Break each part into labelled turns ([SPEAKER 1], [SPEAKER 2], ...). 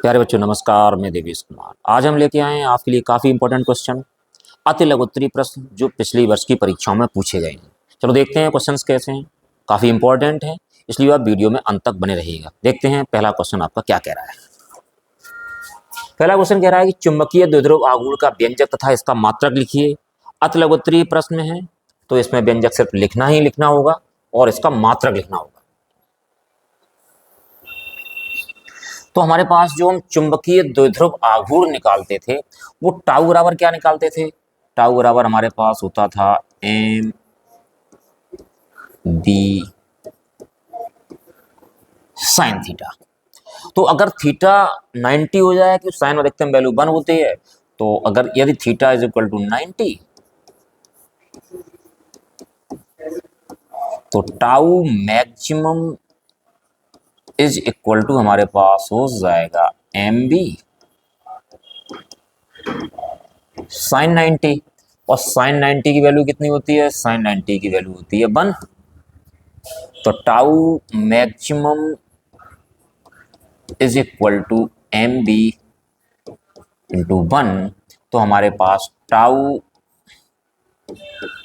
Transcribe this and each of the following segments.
[SPEAKER 1] प्यारे बच्चों नमस्कार, मैं देवेश कुमार। आज हम लेके आए हैं आपके लिए काफ़ी इंपॉर्टेंट क्वेश्चन, अति लघु उत्तरीय प्रश्न जो पिछली वर्ष की परीक्षाओं में पूछे गए हैं। चलो देखते हैं क्वेश्चंस कैसे हैं। काफ़ी इंपॉर्टेंट है, इसलिए आप वीडियो में अंत तक बने रहिएगा। देखते हैं पहला क्वेश्चन आपका क्या कह रहा है। पहला क्वेश्चन कह रहा है कि चुंबकीय द्विध्रुव आघूर्ण का व्यंजक तथा इसका मात्रक लिखिए। अति लघु उत्तरीय प्रश्न है तो इसमें व्यंजक सिर्फ लिखना ही लिखना होगा और इसका मात्रक लिखना होगा। तो हमारे पास जो हम चुंबकीय द्विध्रुव आघूर्ण निकालते थे वो टाउ बराबर क्या निकालते थे। टाउ बराबर हमारे पास होता था एम बी साइन थीटा। तो अगर थीटा 90 हो जाए कि साइन अधिकतम वैल्यू 1 होती है, तो अगर यदि थीटा इज इक्वल टू 90 तो tau maximum is equal to हमारे पास हो जाएगा एम बी साइन 90। और साइन 90 की वैल्यू कितनी होती है? साइन 90 की वैल्यू होती है 1। तो tau maximum is equal to M B into 1। तो हमारे पास tau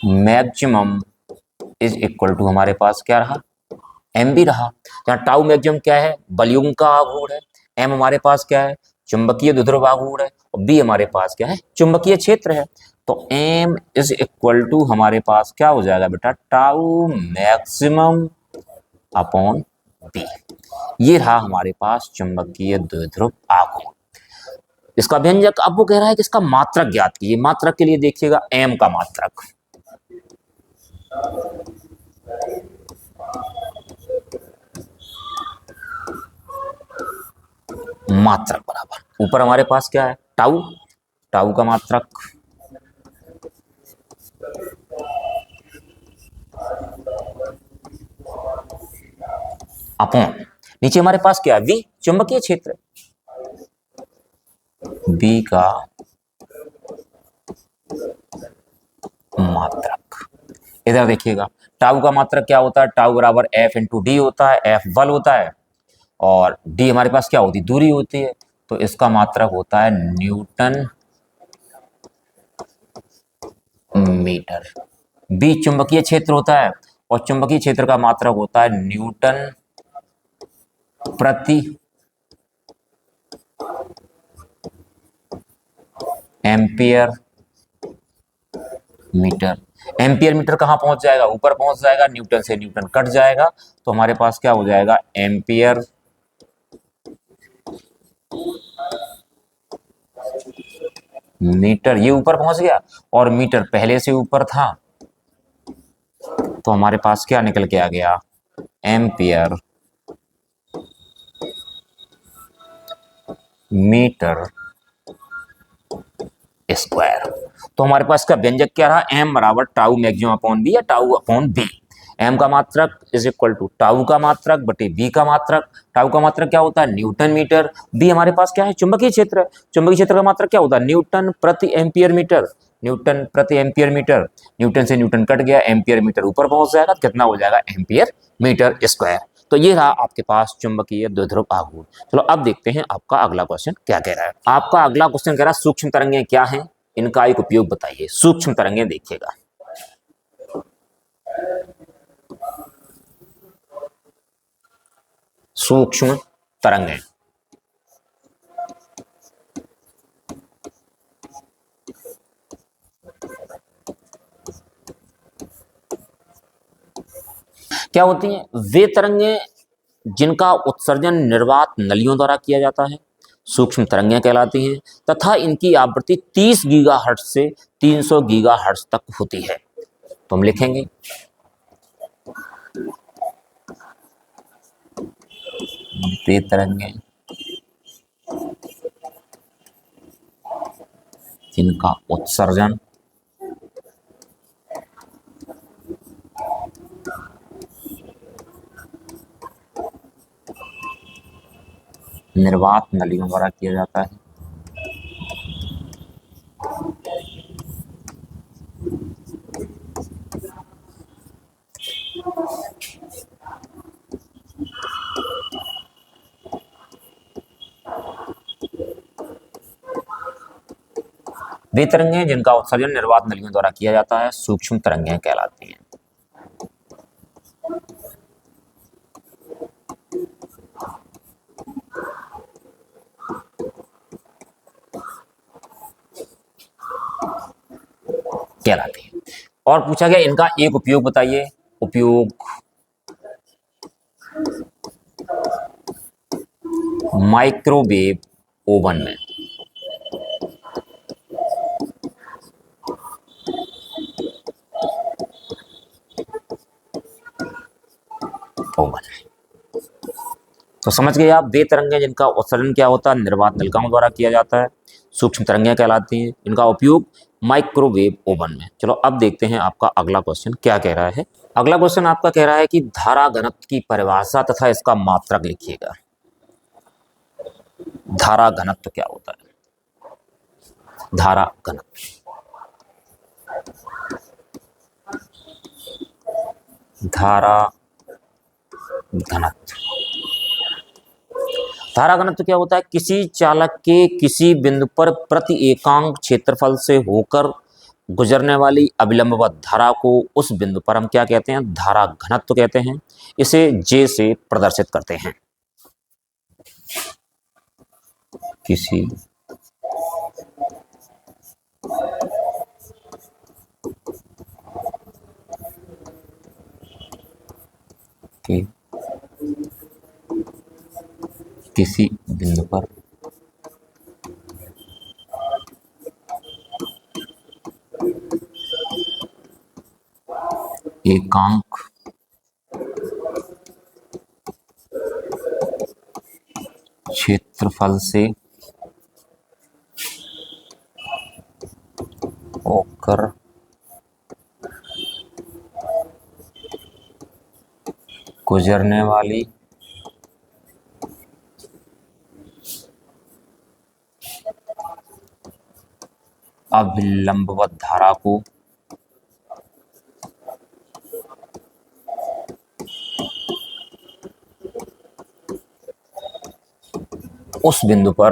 [SPEAKER 1] maximum is equal to हमारे पास क्या रहा? एम बी रहा। जहाँ टाउ मैक्सिमम क्या है? बलयूम का आघूर्ण है। एम हमारे पास क्या है? चुंबकीय द्विध्रुव आघूर्ण है। और बी हमारे पास क्या है? चुंबकीय क्षेत्र है। तो एम इज इक्वल टू हमारे पास क्या हो जाएगा बेटा? Tau maximum upon B. ये रहा हमारे पास चुंबकीय द्विध्रुव आघूर्ण। इसका व्यंजक अब वो कह रहा है कि इसका मात्रक ज्ञात कीजिए। मात्रक के लिए देखिएगा एम का मात्रक, मात्रक बराबर ऊपर हमारे पास क्या है? टाउ, टाउ का मात्रक अपॉन नीचे हमारे पास क्या है? वी चुंबकीय क्षेत्र, बी का मात्रक। इधर देखिएगा टाउ का मात्रक क्या होता है? टाउ बराबर एफ इंटू डी होता है। एफ बल होता है और डी हमारे पास क्या होती है? दूरी होती है। तो इसका मात्रक होता है न्यूटन मीटर। बी चुंबकीय क्षेत्र होता है और चुंबकीय क्षेत्र का मात्रक होता है न्यूटन प्रति एम्पियर मीटर। एम्पियर मीटर कहां पहुंच जाएगा? ऊपर पहुंच जाएगा। न्यूटन से न्यूटन कट जाएगा तो हमारे पास क्या हो जाएगा? Ampere metre. ये ऊपर पहुंच गया और मीटर पहले से ऊपर था तो हमारे पास क्या निकल के आ गया? Ampere metre square. तो हमारे पास का व्यंजक क्या रहा? एम बराबर टाउ मैक्सिमम अपॉन बी या टाउ अपॉन बी। एम का मात्रक इज इक्वल टू टाउ का मात्रक बटे बी का मात्रक। टाउ का मात्रक क्या होता है? Newton metre. बी हमारे पास क्या है? चुंबकीय क्षेत्र। चुंबकीय क्षेत्र का मात्रक क्या होता है? न्यूटन प्रति एम्पियर मीटर। न्यूटन प्रति एम्पियर मीटर। न्यूटन से न्यूटन कट गया, एम्पियर मीटर ऊपर पहुंच जाएगा तो कितना हो जाएगा? Ampere metre square. तो ये रहा आपके पास चुंबकीय द्विध्रुव आघूर्ण। चलो अब देखते हैं आपका अगला क्वेश्चन क्या कह रहा है। आपका अगला क्वेश्चन कह रहा है सूक्ष्म तरंगें क्या हैं, इनका एक उपयोग बताइए। सूक्ष्म तरंगें देखिएगा, सूक्ष्म तरंगें। क्या होती हैं? वे तरंगें जिनका उत्सर्जन निर्वात नलियों द्वारा किया जाता है, सूक्ष्म तरंगें कहलाती हैं तथा इनकी आवृत्ति 30 गीगाहर्ट्ज से 300 गीगाहर्ट्ज तक होती है। तो हम लिखेंगे वे तरंगें जिनका उत्सर्जन निर्वात नलियों द्वारा किया जाता है वे तरंगें जिनका उत्सर्जन निर्वात नलियों द्वारा किया जाता है सूक्ष्म तरंगें कहलाती हैं। कहलाती हैं। और पूछा गया इनका एक उपयोग बताइए। उपयोग माइक्रोवेव ओवन में। ओवन तो समझ गए आप, वे तरंगें जिनका उत्सर्जन क्या होता है निर्वात नलिकाओं द्वारा किया जाता है सूक्ष्म तरंगें कहलाती हैं। इनका उपयोग माइक्रोवेव ओवन में। चलो अब देखते हैं आपका अगला क्वेश्चन क्या कह रहा है। अगला क्वेश्चन आपका कह रहा है कि धारा घनत्व की परिभाषा तथा इसका मात्रक लिखिएगा। धारा घनत्व क्या होता है? धारा घनत्व, धारा घनत्व, धारा घनत्व क्या होता है? किसी चालक के किसी बिंदु पर प्रति एकांक क्षेत्रफल से होकर गुजरने वाली अविलंबवत धारा को उस बिंदु पर हम क्या कहते हैं? धारा घनत्व कहते हैं। इसे जे से प्रदर्शित करते हैं। किसी के किसी बिंदु पर एकांक क्षेत्रफल से होकर गुजरने वाली अविलंबवत धारा को उस बिंदु पर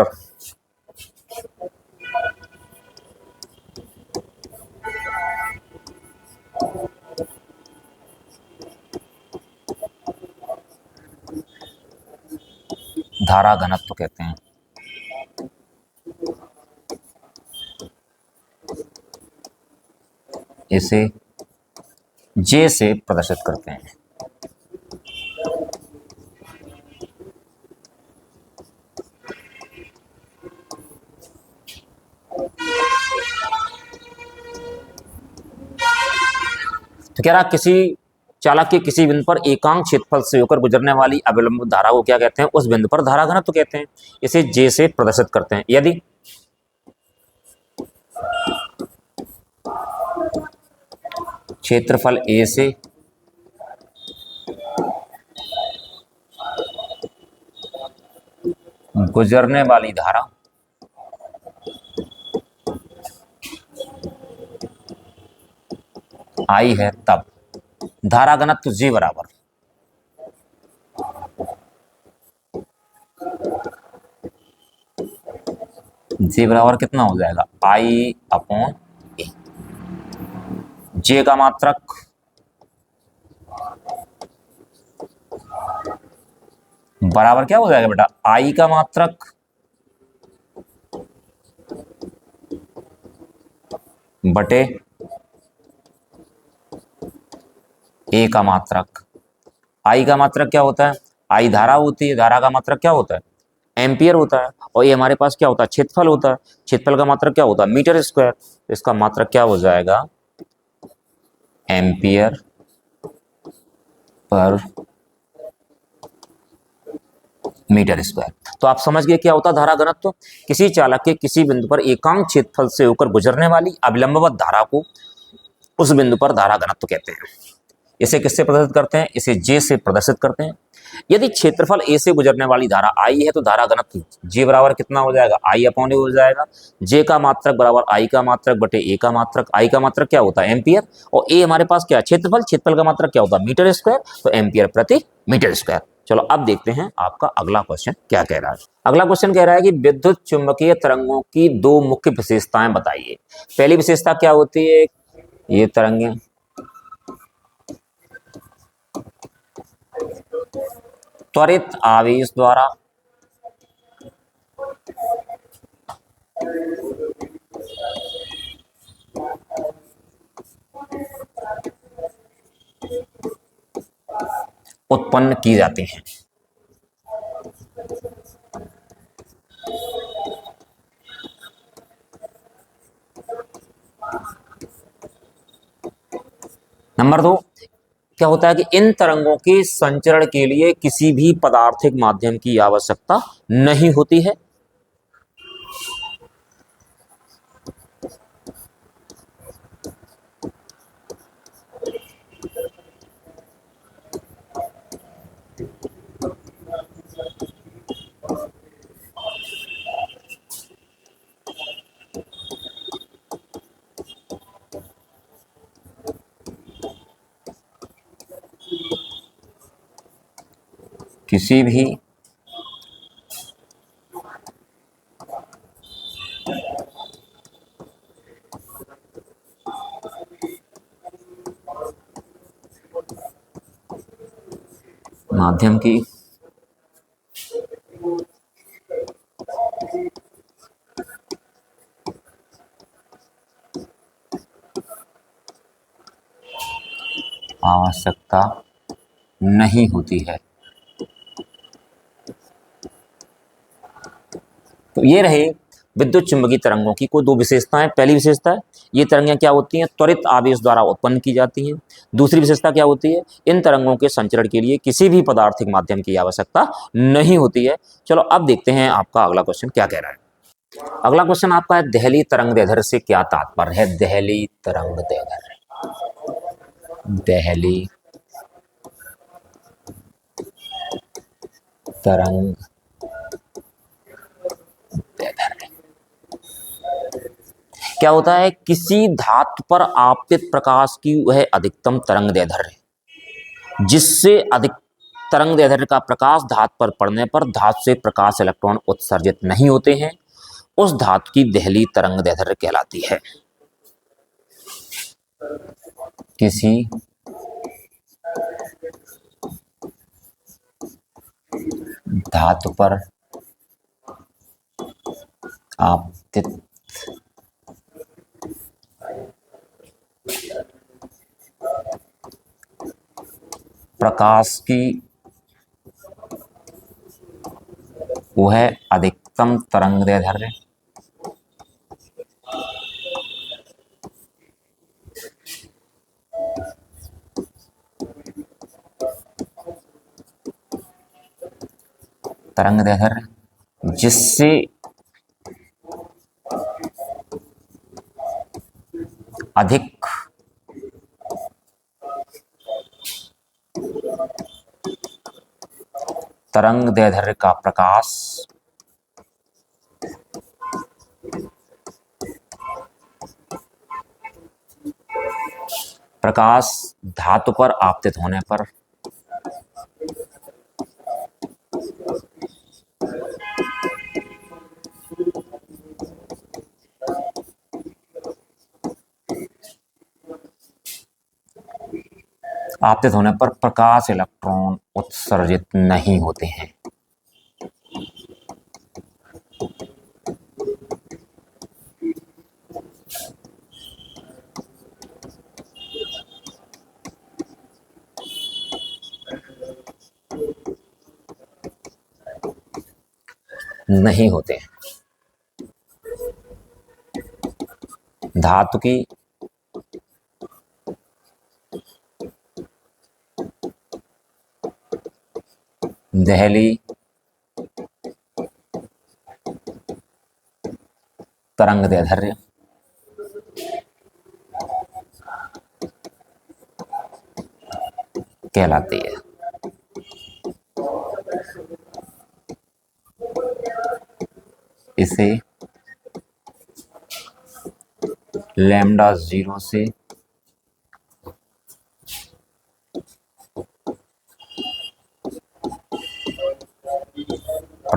[SPEAKER 1] धारा घनत्व कहते हैं। इसे जे से प्रदर्शित करते हैं। तो कह रहा किसी चालक के किसी बिंदु पर एकांक क्षेत्रफल से होकर गुजरने वाली अविलंब धारा को क्या कहते हैं? उस बिंदु पर धारा घनत्व कहते हैं। इसे जे से प्रदर्शित करते हैं। यदि क्षेत्रफल ए से गुजरने वाली धारा आई है तब धारा घनत्व जी बराबर कितना हो जाएगा? आई अपॉन ए। जे का मात्रक बराबर क्या हो जाएगा बेटा? आई का मात्रक बटे ए का मात्रक। आई का मात्रक क्या होता है? आई धारा होती है, धारा का मात्रक क्या होता है? एम्पियर होता है। और ये हमारे पास क्या होता है? क्षेत्रफल होता है। क्षेत्रफल का मात्रक क्या होता है? Metre square. इसका मात्रक क्या हो जाएगा? Ampere per metre square. तो आप समझ गए क्या होता है धारा घनत्व? किसी चालक के किसी बिंदु पर एकांक क्षेत्रफल से होकर गुजरने वाली अविलंबवत धारा को उस बिंदु पर धारा घनत्व कहते हैं। इसे किससे प्रदर्शित करते हैं? इसे जे से प्रदर्शित करते हैं। यदि क्षेत्रफल ए से गुजरने वाली धारा आई है तो धारा घनत्व जे बराबर कितना हो जाएगा? आई अपॉन ए हो जाएगा। जे का मात्रक बराबर आई का मात्रक बटे ए का मात्रक। आई का मात्रक क्या होता है? एम्पियर। और ए हमारे पास क्या है? क्षेत्रफल। क्षेत्रफल का मात्रक क्या होता है? Metre square. तो एम्पियर प्रति मीटर स्क्वायर। चलो अब देखते हैं आपका अगला क्वेश्चन क्या कह रहा है। अगला क्वेश्चन कह रहा है कि विद्युत चुम्बकीय तरंगों की दो मुख्य विशेषताएं बताइए। पहली विशेषता क्या होती है, ये तरंगें त्वरित आवेश द्वारा उत्पन्न की जाती हैं। नंबर दो, क्या होता है कि इन तरंगों के संचरण के लिए किसी भी पदार्थिक माध्यम की आवश्यकता नहीं होती है। किसी भी माध्यम की आवश्यकता नहीं होती है। तो ये रहे विद्युत चुम्बकीय तरंगों की कोई दो विशेषताएं। पहली विशेषता है, ये तरंगें क्या होती हैं, त्वरित आवेश द्वारा उत्पन्न की जाती हैं। दूसरी विशेषता क्या होती है, इन तरंगों के संचरण के लिए किसी भी पदार्थिक माध्यम की आवश्यकता नहीं होती है। चलो अब देखते हैं आपका अगला क्वेश्चन क्या कह रहा है। अगला क्वेश्चन आपका है, दहली तरंगदैर्ध्य से क्या तात्पर्य है। दहली तरंगदैर्ध्य, दहली तरंग क्या होता है, किसी धातु पर आपतित प्रकाश की वह अधिकतम तरंगदैर्ध्य है जिससे अधिक तरंगदैर्ध्य का प्रकाश धातु पर पड़ने पर धातु से प्रकाश इलेक्ट्रॉन उत्सर्जित नहीं होते हैं, उस धातु की दहली तरंगदैर्ध्य कहलाती है। किसी धातु पर आपतित प्रकाश की वह अधिकतम तरंगदैर्ध्य जिससे अधिक तरंगदैर्ध्य का प्रकाश धातु पर आपतित होने पर प्रकाश इलेक्ट्रॉन उत्सर्जित नहीं होते हैं। नहीं होते हैं। धातु की दहली तरंगदैर्ध्य कहलाती है। इसे लैम्डा 0 से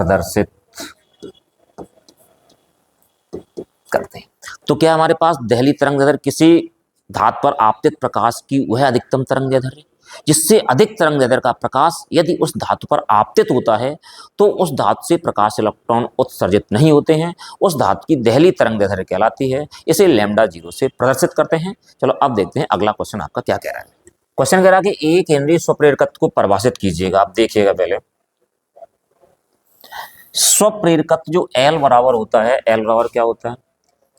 [SPEAKER 1] प्रदर्शित करते हैं। तो क्या हमारे पास दहली तरंगदैर्घ्य किसी धातु पर आपतित प्रकाश की वह अधिकतम तरंगदैर्घ्य जिससे अधिक तरंगदैर्घ्य का प्रकाश यदि उस धातु पर आपतित होता है तो उस धातु से प्रकाश इलेक्ट्रॉन उत्सर्जित नहीं होते हैं, उस धातु की दहली तरंगदैर्घ्य कहलाती है। इसे लैम्डा 0 से प्रदर्शित करते हैं। चलो अब देखते हैं अगला क्वेश्चन आपका क्या कह रहा है। क्वेश्चन कह रहा है कि एक हेनरी स्वप्रेरकत्व को परिभाषित कीजिएगा। आप देखिएगा पहले स्वप्रेरकत्व जो एल बराबर होता है, एल बराबर क्या होता है,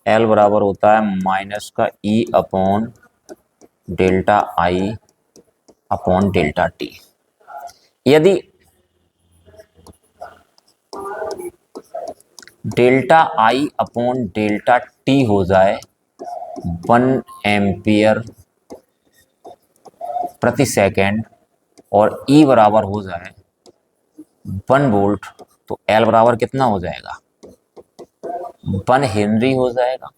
[SPEAKER 1] एल बराबर होता है माइनस का E upon delta I upon delta T. यदि delta I upon delta T हो जाए 1 एम्पियर प्रति सेकेंड और ई बराबर हो जाए 1 वोल्ट, तो एल बराबर कितना हो जाएगा, 1 हेनरी हो जाएगा।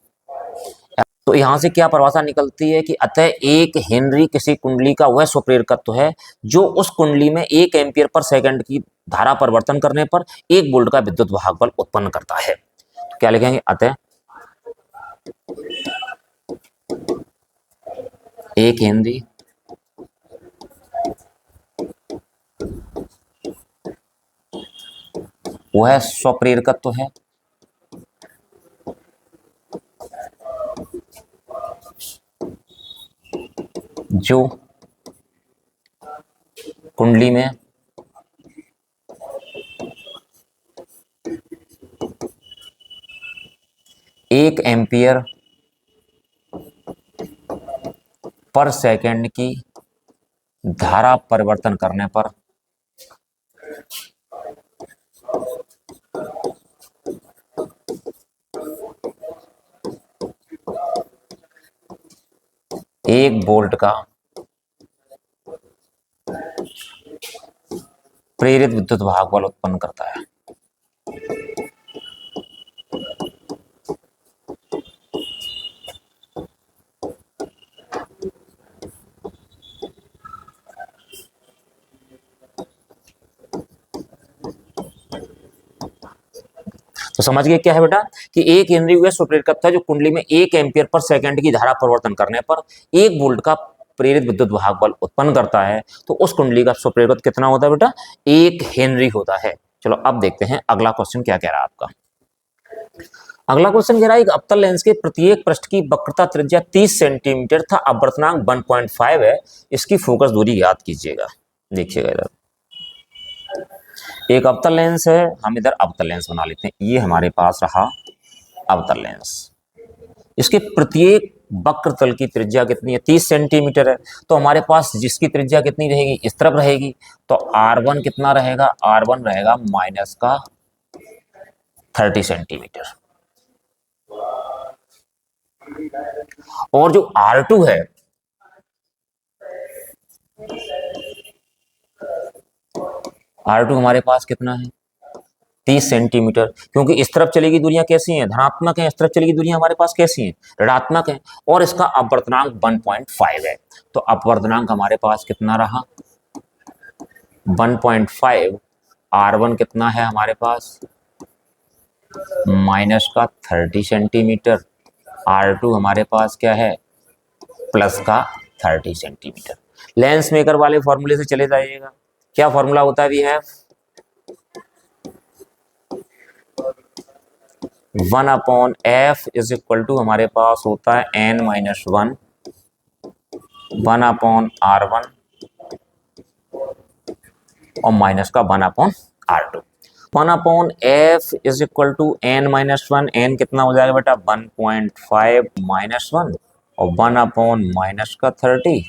[SPEAKER 1] तो यहां से क्या परिभाषा निकलती है कि अतः एक हेनरी किसी कुंडली का वह स्वप्रेरकत्व है जो उस कुंडली में 1 एम्पियर पर सेकंड की धारा परिवर्तन करने पर 1 वोल्ट का विद्युत वाहक बल उत्पन्न करता है। तो क्या लिखेंगे, अतः एक हेनरी वह स्वप्रेरकत्व है जो कुंडली में 1 एम्पियर पर सेकंड की धारा परिवर्तन करने पर 1 वोल्ट का प्रेरित विद्युत वाहक बल उत्पन्न करता है। तो समझ गए क्या है बेटा कि एक हेनरी वह स्वप्रेरकत्व है जो कुंडली में 1 एम्पियर पर सेकंड की धारा परिवर्तन करने पर 1 वोल्ट का प्रेरित विद्युत वाहक बल उत्पन्न करता है। तो उस कुंडली का स्वप्रेरकत्व कितना होता है बेटा, 1 हेनरी होता है। चलो अब देखते हैं अगला क्वेश्चन क्या कह रहा है आपका। अगला क्वेश्चन कह रहा है एक अवतल लेंस के प्रत्येक पृष्ठ की वक्रता त्रिज्या 30 सेंटीमीटर था, अपवर्तनांक 1.5 है, इसकी फोकस दूरी याद कीजिएगा। देखिएगा इधर एक अवतल लेंस है, हम इधर अवतल लेंस बना लेते हैं। ये हमारे पास रहा अवतल लेंस, इसके प्रत्येक वक्र तल की त्रिज्या कितनी है, 30 सेंटीमीटर है। तो हमारे पास जिसकी त्रिज्या कितनी रहेगी, इस तरफ रहेगी, तो R1 कितना रहेगा, R1 रहेगा माइनस का 30 सेंटीमीटर। और जो R2 है R2 हमारे पास कितना है, 30 सेंटीमीटर, क्योंकि इस तरफ चलेगी दूरियां कैसी हैं, धनात्मक हैं, इस तरफ चलेगी दूरियां हमारे पास कैसी हैं, ऋणात्मक हैं, और इसका अपवर्तनांक 1.5 है। तो अपवर्तनांक हमारे पास कितना रहा, 1.5। R1 कितना है हमारे पास, माइनस का 30 सेंटीमीटर। R2 हमारे पास क्या है, प्लस का 30 सेंटीमीटर। लेंस मेकर वाले फॉर्मूले से चले जाइएगा। क्या फॉर्मूला होता है, we have 1/f is equal to हमारे पास होता है n-1 1/R1 और माइनस का 1/R2। 1/f is equal to n-1, n कितना हो जाएगा बेटा 1.5 -1 और 1/ माइनस का 30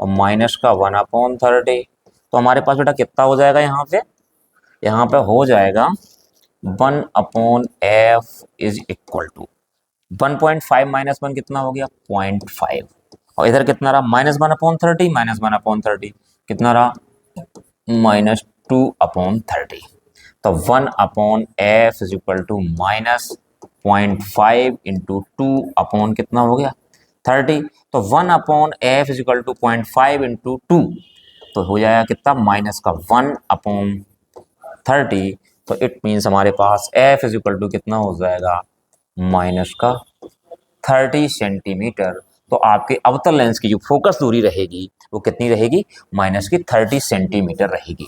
[SPEAKER 1] और माइनस का 1/30। तो हमारे पास बेटा कितना हो जाएगा, यहाँ पे हो जाएगा 1/f इज इक्वल टू 1.5 - 1 कितना हो गया 0.5 और इधर कितना रहा -1/30 -1/30 कितना रहा -2/30। तो 1/f is equal to -0.5 into 2 कितना हो गया 30। तो 1/f is equal to 0.5 into 2 तो हो जाएगा कितना -1/30। तो इट मीन्स हमारे पास एफ इज इक्वल टू कितना हो जाएगा, माइनस का 30 सेंटीमीटर। तो आपके अवतल लेंस की जो फोकस दूरी रहेगी वो कितनी रहेगी, माइनस की 30 सेंटीमीटर रहेगी।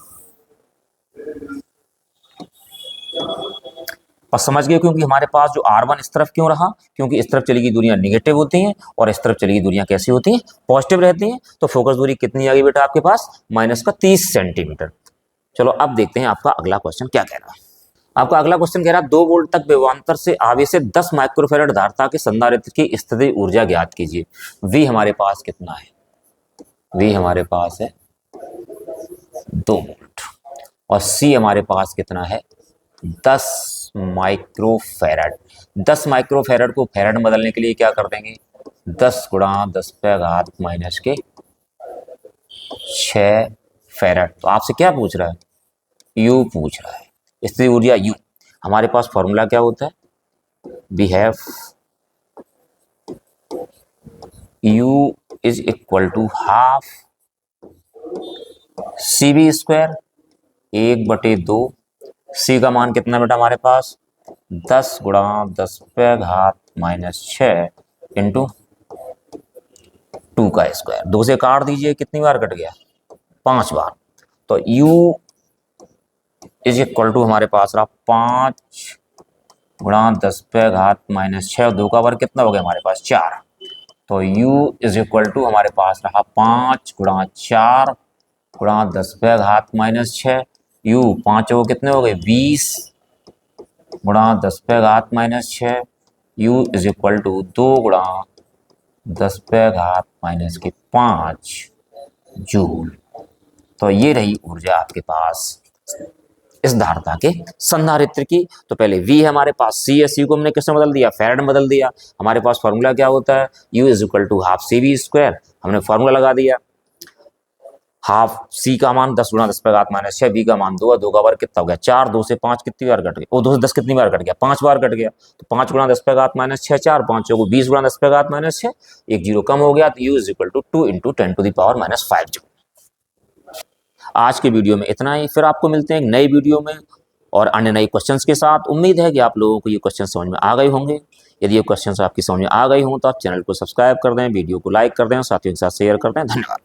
[SPEAKER 1] और समझ गए, क्योंकि हमारे पास जो R1 इस तरफ क्यों रहा, क्योंकि इस तरफ चली गई दूरियां निगेटिव होती हैं और इस तरफ चली गई दूरियां कैसी होती हैं, पॉजिटिव रहती हैं। तो फोकस दूरी कितनी आ गई बेटा आपके पास, माइनस का 30 सेंटीमीटर। चलो अब देखते हैं आपका अगला क्वेश्चन क्या कह रहा है। आपका अगला क्वेश्चन कह रहा है 2 वोल्ट तक विभवांतर से आवेशित 10 माइक्रोफैराड धारिता के संधारित्र की स्थितिज ऊर्जा ज्ञात कीजिए। V हमारे पास कितना है, V हमारे पास है 2 वोल्ट और C हमारे पास कितना है 10 माइक्रोफैराड। 10 माइक्रोफैराड को फैराड में बदलने के लिए क्या कर देंगे, 10 गुणा 10 पे घात माइनस के 6 फैराड। तो आपसे क्या पूछ रहा है, U पूछ रहा है, स्थितिज ऊर्जा U। हमारे पास फॉर्मूला क्या होता है, we have U is equal to half CV square 1/2। C का मान कितना बेटा हमारे पास 10 गुणा 10 पे घात माइनस 6 इंटू 2 का स्क्वायर। 2 से काट दीजिए, कितनी बार कट गया, 5 बार। तो U इज इक्वल टू हमारे पास रहा 5 गुणा 10 पे घात माइनस 6, 2 का वर्ग कितना हो गया हमारे पास 4। तो U इज इक्वल टू हमारे पास रहा 5 गुणा 4 गुणा 10 पे घात माइनस 6। U 5 वो कितने हो गए 20 गुणा 10 पे घात minus 6। U is equal to 2 गुणा 10 पे घात माइनस के 5 जूल। तो ये रही ऊर्जा आपके पास इस धारिता के संधारित्र की। तो पहले V है हमारे पास, C है, C को हमने किसमें बदल दिया, फैराड में बदल दिया। हमारे पास फॉर्मूला क्या होता है, U is equal to half CV square, हमने फॉर्मूला लगा दिया। हाफ C का मान 10 गुणा 10 पे घात माइनस 6, V का मान 2 है, 2 का वर्ग कितना हो गया 4, 2 से 5 कितनी बार कट गया, वो 2 से 10 कितनी बार कट गया 5 बार कट गया। तो 5 गुणा 10 पे घात माइनस 6, 4 5 को 20 गुणा 10 पे घात माइनस 6, एक जीरो कम हो गया। तो U is equal to 2 into 10 to the power minus 5 joule. आज के वीडियो में इतना ही, फिर आपको मिलते हैं एक नई वीडियो में और अन्य नए क्वेश्चंस के साथ। उम्मीद है कि आप लोगों को ये क्वेश्चन समझ में आ गए होंगे। यदि ये क्वेश्चंस आपकी समझ में आ गए हों तो आप चैनल को सब्सक्राइब कर दें, वीडियो को लाइक कर दें और साथियों के साथ शेयर कर दें। धन्यवाद।